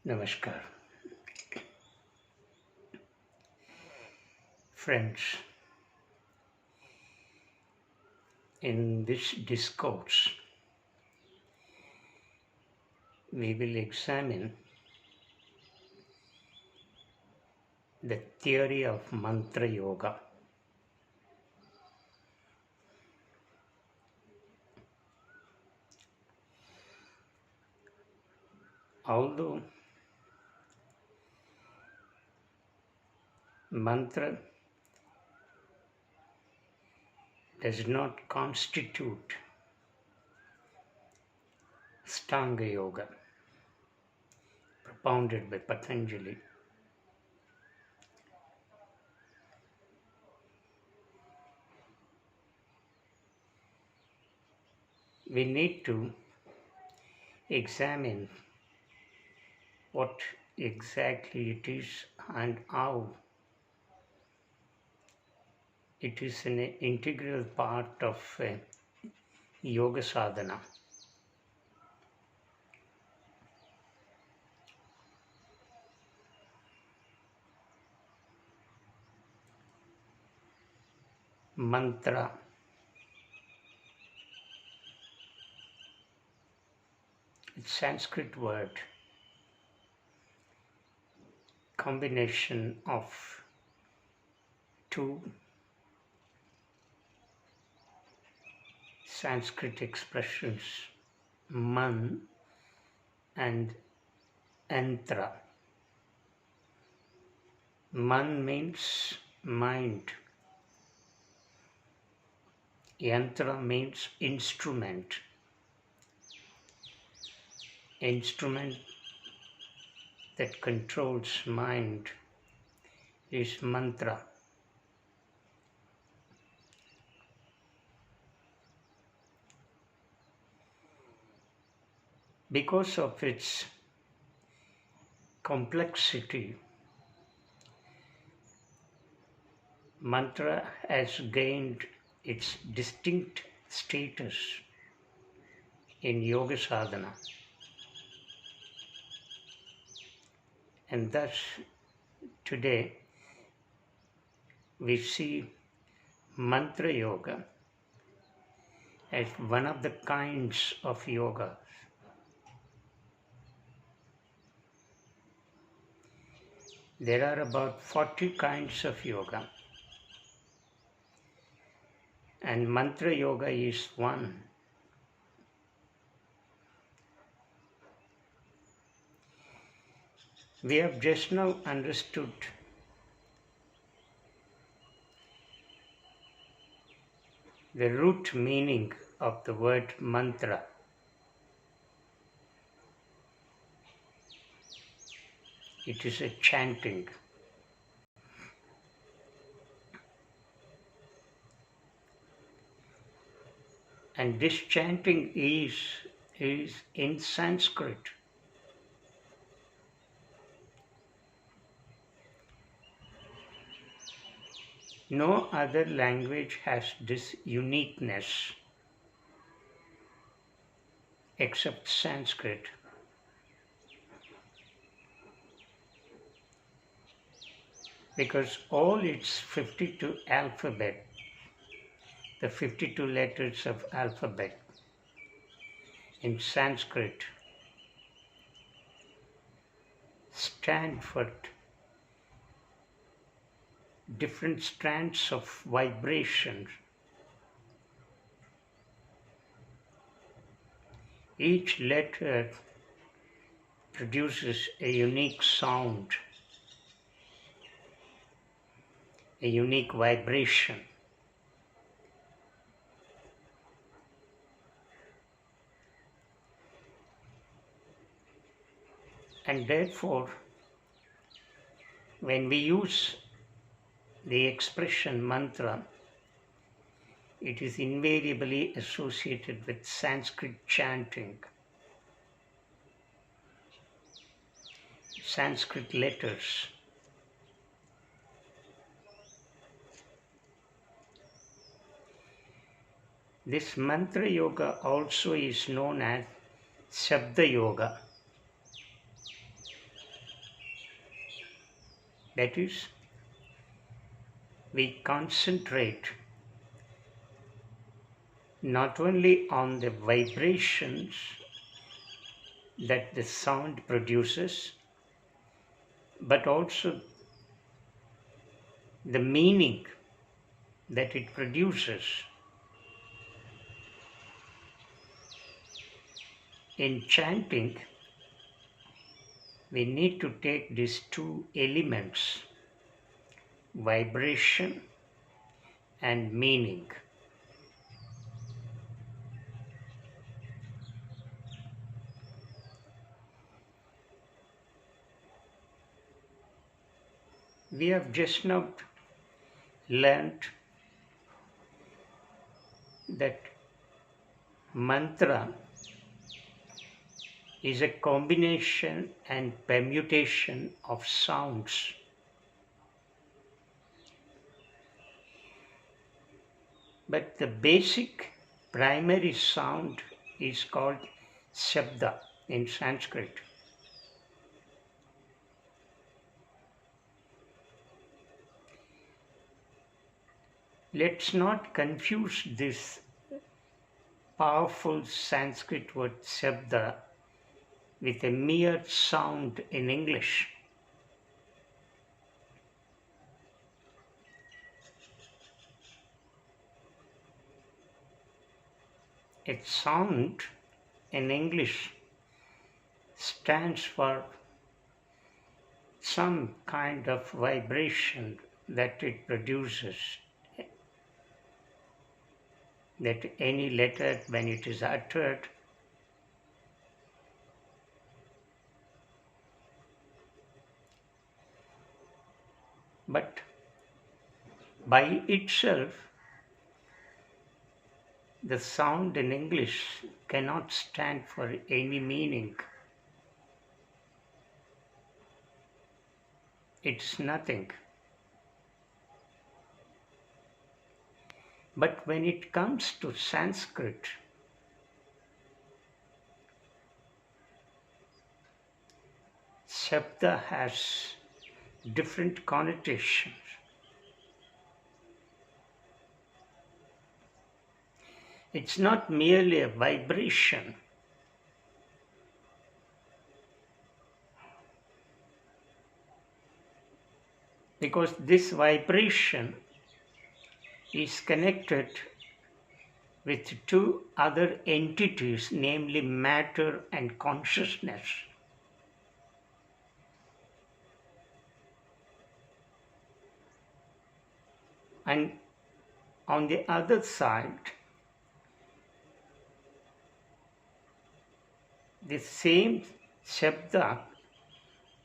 Namaskar. Friends, in this discourse, we will examine the theory of Mantra Yoga. Although mantra does not constitute Stanga Yoga propounded by Patanjali, we need to examine what exactly it is and how it is an integral part of yoga sadhana. Mantra, it's Sanskrit word, combination of two Sanskrit expressions, man and Manthra. Man means mind, Yantra means instrument. Instrument that controls mind is mantra. Because of its complexity, mantra has gained its distinct status in yoga sadhana. And thus, today, we see mantra yoga as one of the kinds of yoga. There are about 40 kinds of yoga, and mantra yoga is one. We have just now understood the root meaning of the word mantra. It is a chanting. And this chanting is in Sanskrit. No other language has this uniqueness except Sanskrit. Because all its 52 alphabet, the 52 letters of alphabet in Sanskrit stand for different strands of vibration. Each letter produces a unique sound, a unique vibration. And therefore, when we use the expression mantra, it is invariably associated with Sanskrit chanting, Sanskrit letters. This mantra yoga also is known as Shabda Yoga. That is, we concentrate not only on the vibrations that the sound produces, but also the meaning that it produces. In chanting, we need to take these two elements, vibration and meaning. We have just now learned that mantra is a combination and permutation of sounds. But the basic primary sound is called shabda in Sanskrit. Let's not confuse this powerful Sanskrit word shabda with a mere sound in English. A sound in English stands for some kind of vibration that it produces, that any letter when it is uttered but by itself the sound in English cannot stand for any meaning. It's nothing. But when it comes to Sanskrit, Shabda has different connotations. It's not merely a vibration. Because this vibration is connected with two other entities, namely matter and consciousness. And on the other side, the same Shabda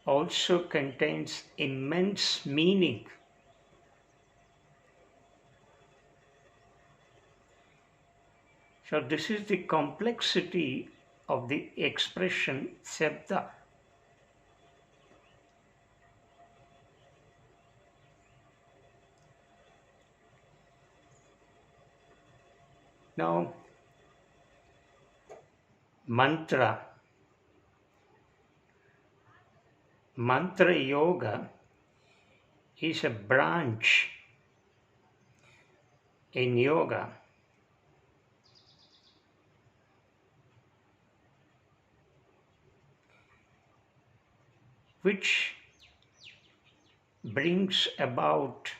also contains immense meaning. So this is the complexity of the expression Shabda. Now, mantra. Mantra yoga is a branch in yoga which brings about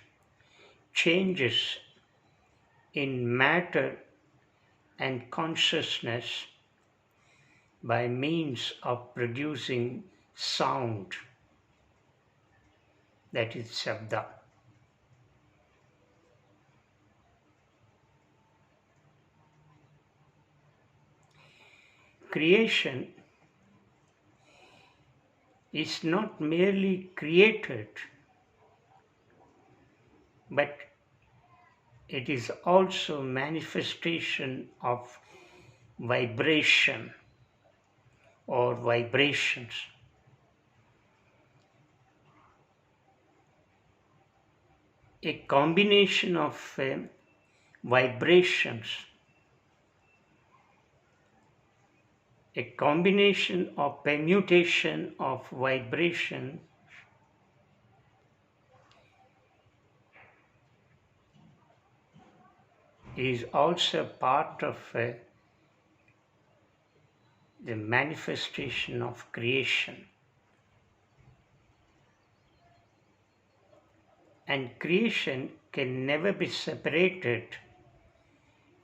changes in matter and consciousness by means of producing sound, that is Shabda. Creation is not merely created, but it is also manifestation of vibration or vibrations. A combination of vibrations, a combination or permutation of vibration is also part of the manifestation of creation. And creation can never be separated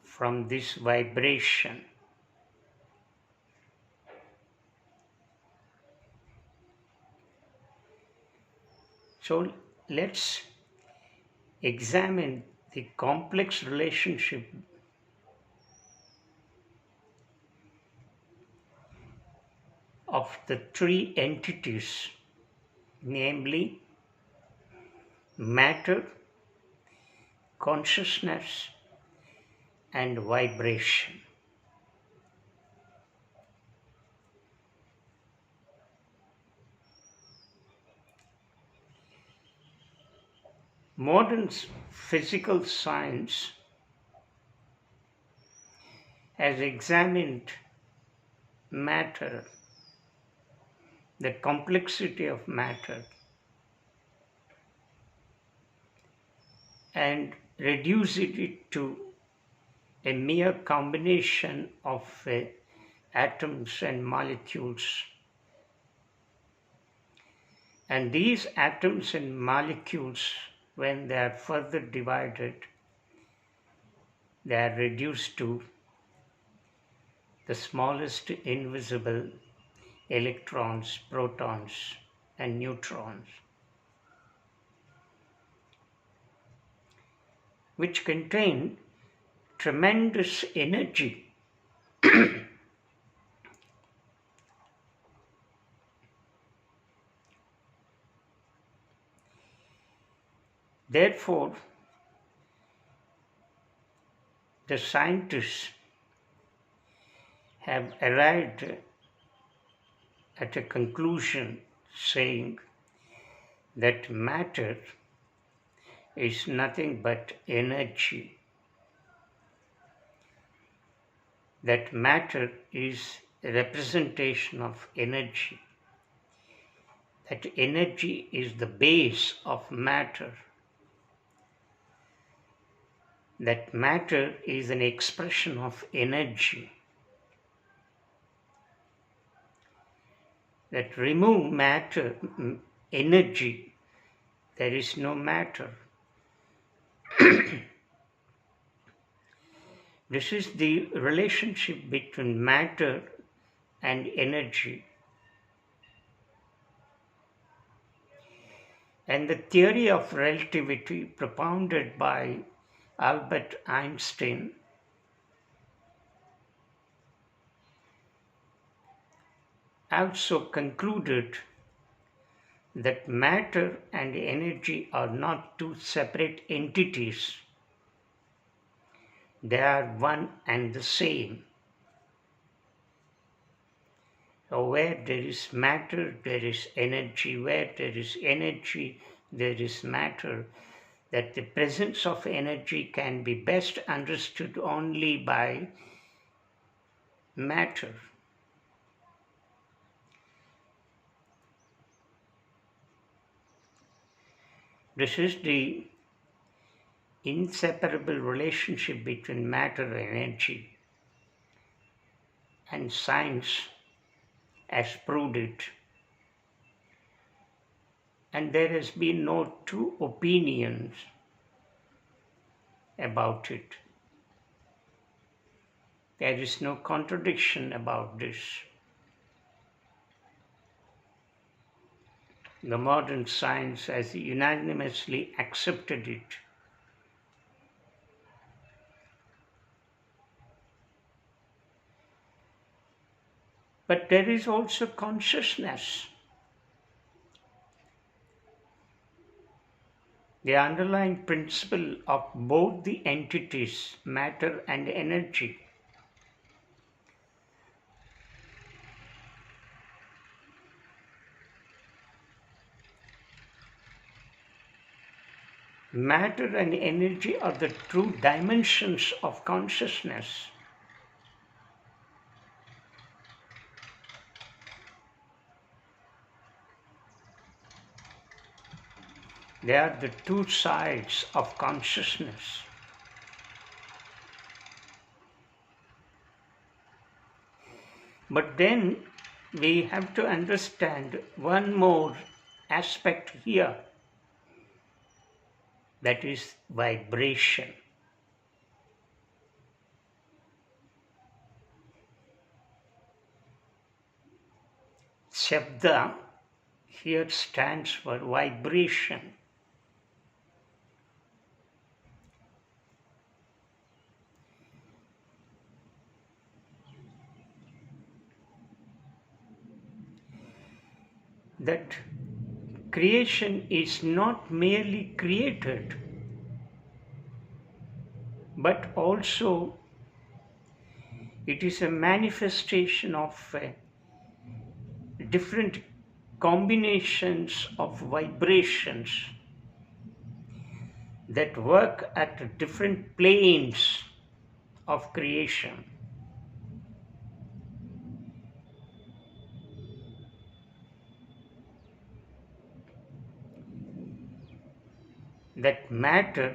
from this vibration. So let's examine the complex relationship of the three entities, namely matter, consciousness, and vibration. Modern physical science has examined matter, the complexity of matter, and reduced it to a mere combination of atoms and molecules. And these atoms and molecules, when they are further divided, they are reduced to the smallest invisible electrons, protons, and neutrons, which contain tremendous energy. Therefore, the scientists have arrived at a conclusion saying that matter is nothing but energy. That matter is a representation of energy. That energy is the base of matter. That matter is an expression of energy. That remove matter, energy, there is no matter. This is the relationship between matter and energy. And the theory of relativity propounded by Albert Einstein also concluded that matter and energy are not two separate entities. They are one and the same. So where there is matter, there is energy. Where there is energy, there is matter. That the presence of energy can be best understood only by matter. This is the inseparable relationship between matter and energy, and science has proved it. And there has been no two opinions about it. There is no contradiction about this. The modern science has unanimously accepted it. But there is also consciousness. The underlying principle of both the entities, matter and energy. Matter and energy are the true dimensions of consciousness. They are the two sides of consciousness. But then we have to understand one more aspect here, that is vibration. Shabda here stands for vibration. That creation is not merely created, but also it is a manifestation of different combinations of vibrations that work at different planes of creation. That matter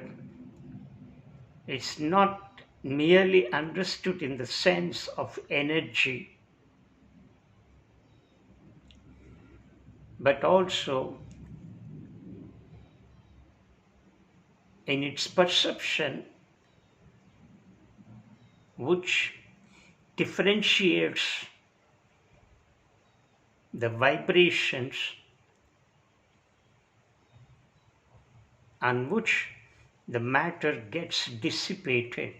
is not merely understood in the sense of energy, but also in its perception, which differentiates the vibrations on which the matter gets dissipated.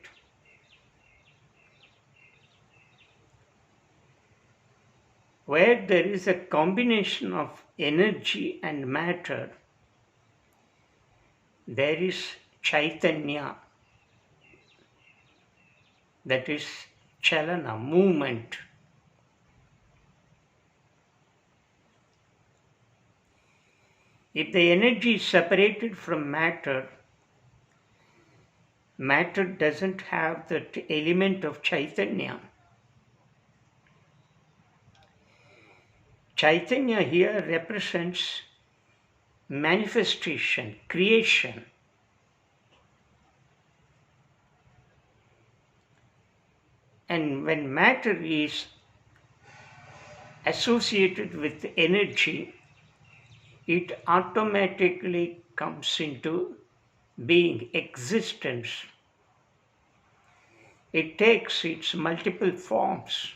Where there is a combination of energy and matter, there is Chaitanya, that is chalana, movement. If the energy is separated from matter, matter doesn't have that element of Chaitanya. Chaitanya here represents manifestation, creation. And when matter is associated with energy, it automatically comes into being, existence. It takes its multiple forms.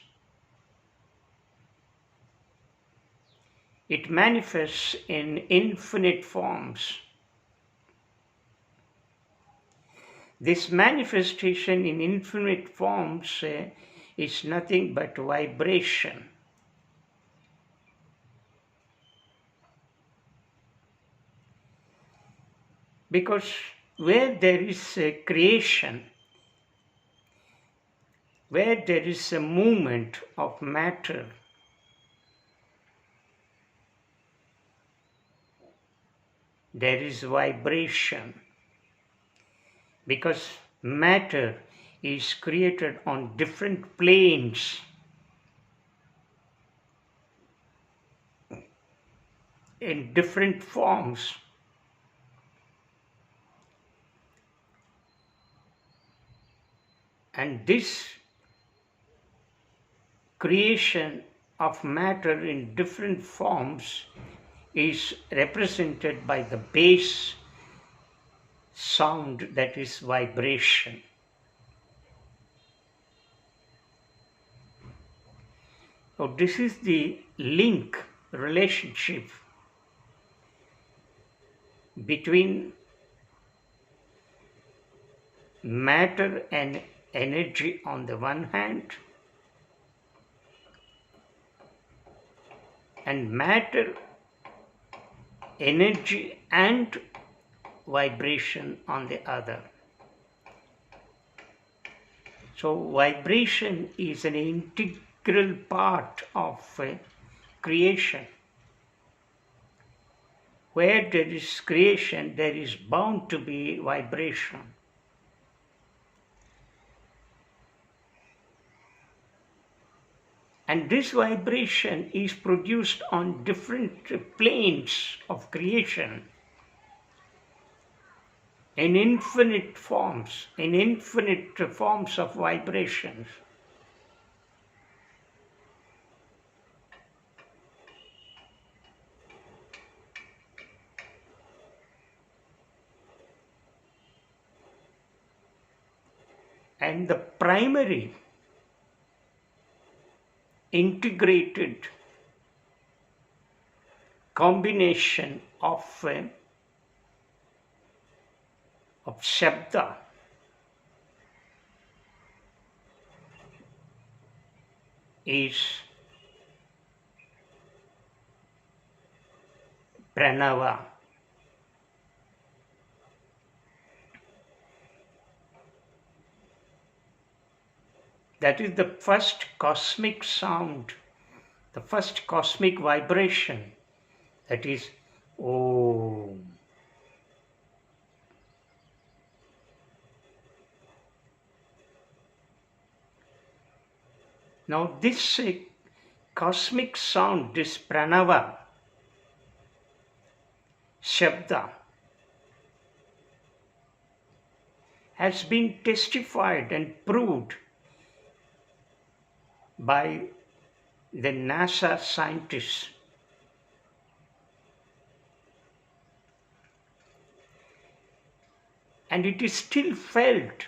It manifests in infinite forms. This manifestation in infinite forms is nothing but vibration. Because where there is a creation, where there is a movement of matter, there is vibration. Because matter is created on different planes, in different forms. And this creation of matter in different forms is represented by the bass sound, that is vibration. So this is the link, relationship between matter and energy on the one hand, and matter, energy and vibration on the other. So vibration is an integral part of creation. Where there is creation, there is bound to be vibration. And this vibration is produced on different planes of creation, in infinite forms of vibrations. And the primary integrated combination of Shabda is Pranava. That is the first cosmic sound, the first cosmic vibration. That is Om. Now this cosmic sound, this Pranava, Shabda, has been testified and proved by the NASA scientists. And it is still felt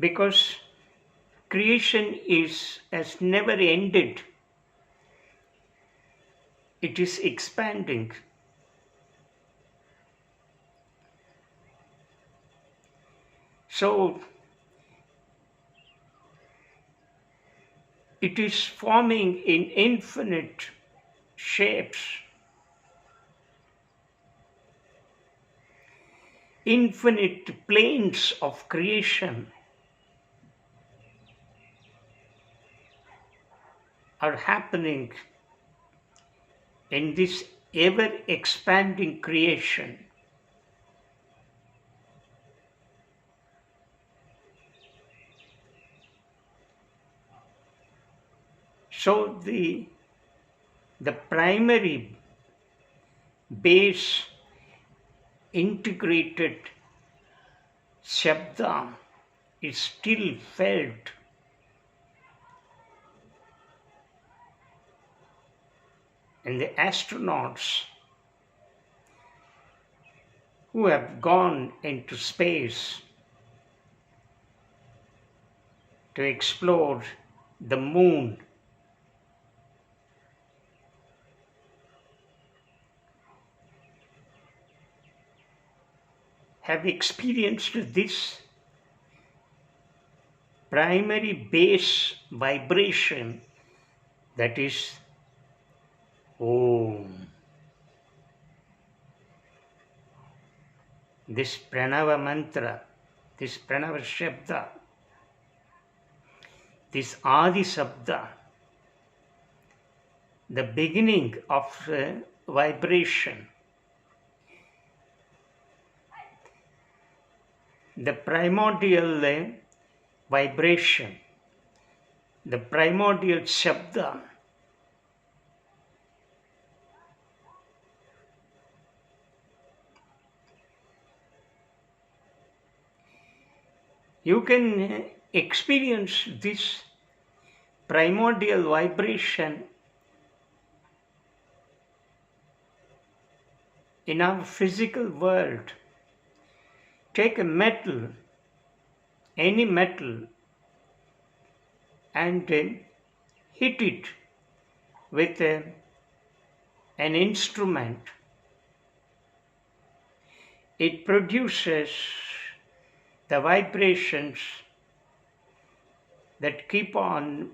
because creation has never ended. It is expanding. So it is forming in infinite shapes, infinite planes of creation are happening in this ever expanding creation. So the primary base integrated Shabda is still felt. And the astronauts who have gone into space to explore the moon have experienced this primary base vibration, that is Om. This Pranava mantra, this Pranava Shabda, this Adi Sabda, the beginning of vibration, the primordial vibration, the primordial Shabda, you can experience this primordial vibration in our physical world. Take a metal, any metal, and hit it with an instrument. It produces the vibrations that keep on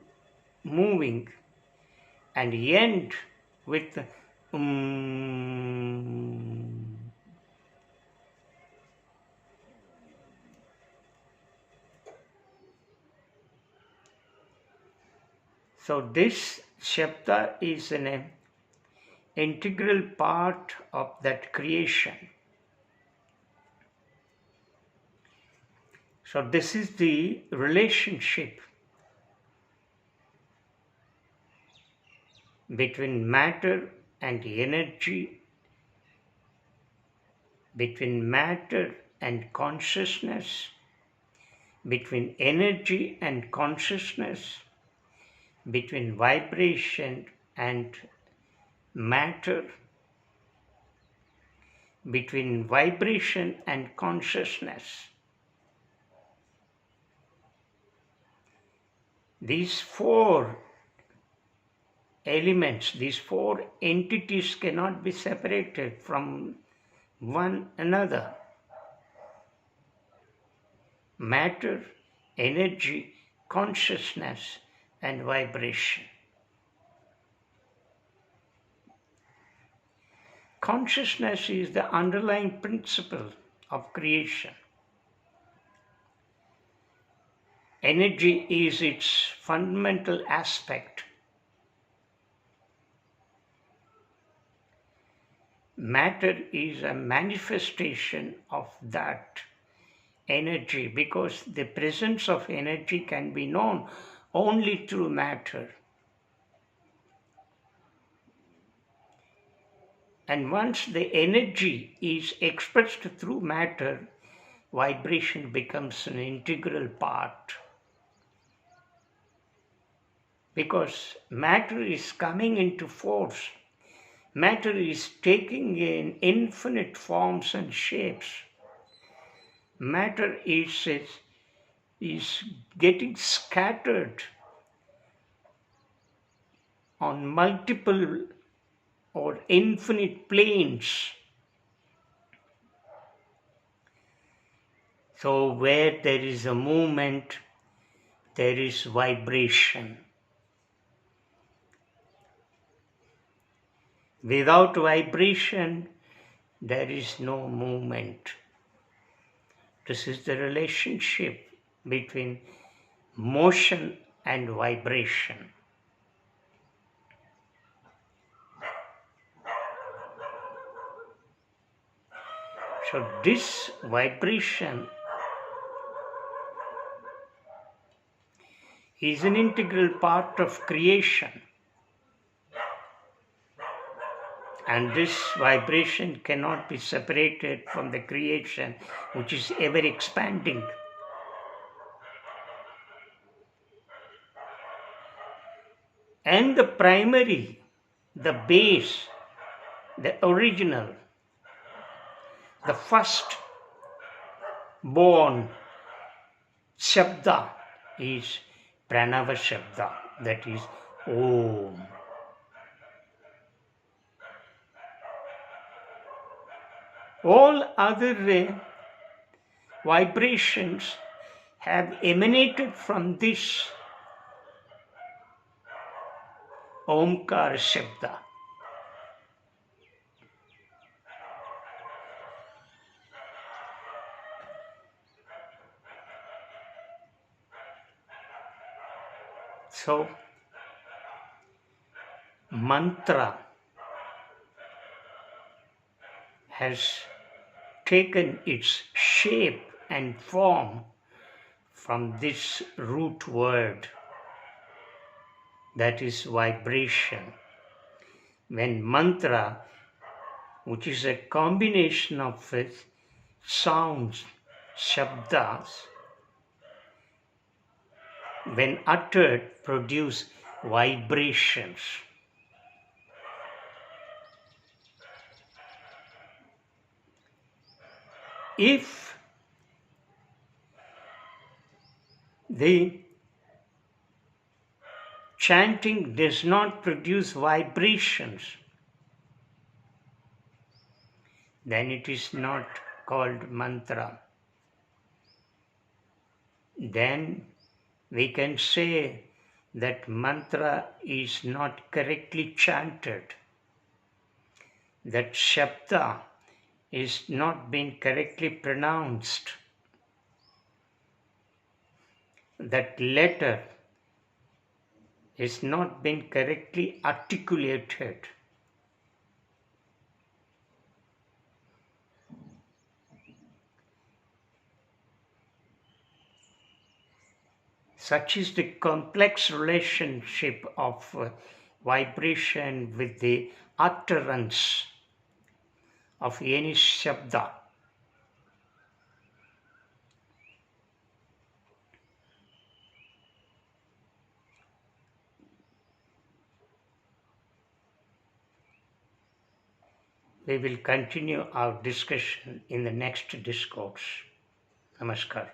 moving and end with So this Shabda is an integral part of that creation. So this is the relationship between matter and energy, between matter and consciousness, between energy and consciousness, between vibration and matter, between vibration and consciousness. These four elements, these four entities cannot be separated from one another. Matter, energy, consciousness, and vibration. Consciousness is the underlying principle of creation. Energy is its fundamental aspect. Matter is a manifestation of that energy, because the presence of energy can be known only through matter. And once the energy is expressed through matter, vibration becomes an integral part. Because matter is coming into force. Matter is taking in infinite forms and shapes. Matter is getting scattered on multiple or infinite planes. So where there is a movement, there is vibration. Without vibration, there is no movement. This is the relationship between motion and vibration. So this vibration is an integral part of creation. And this vibration cannot be separated from the creation, which is ever expanding. And the primary, the base, the original, the first born Shabda is Pranava Shabda, that is Om. All other vibrations have emanated from this Omkar Shabda. So, mantra has taken its shape and form from this root word, that is vibration. When mantra, which is a combination of sounds, shabdas, when uttered, produce vibrations. If the chanting does not produce vibrations, then it is not called mantra. Then we can say that mantra is not correctly chanted, that shabda is not being correctly pronounced, that letter is not being correctly articulated. Such is the complex relationship of vibration with the utterance of any shabda. We will continue our discussion in the next discourse. Namaskar.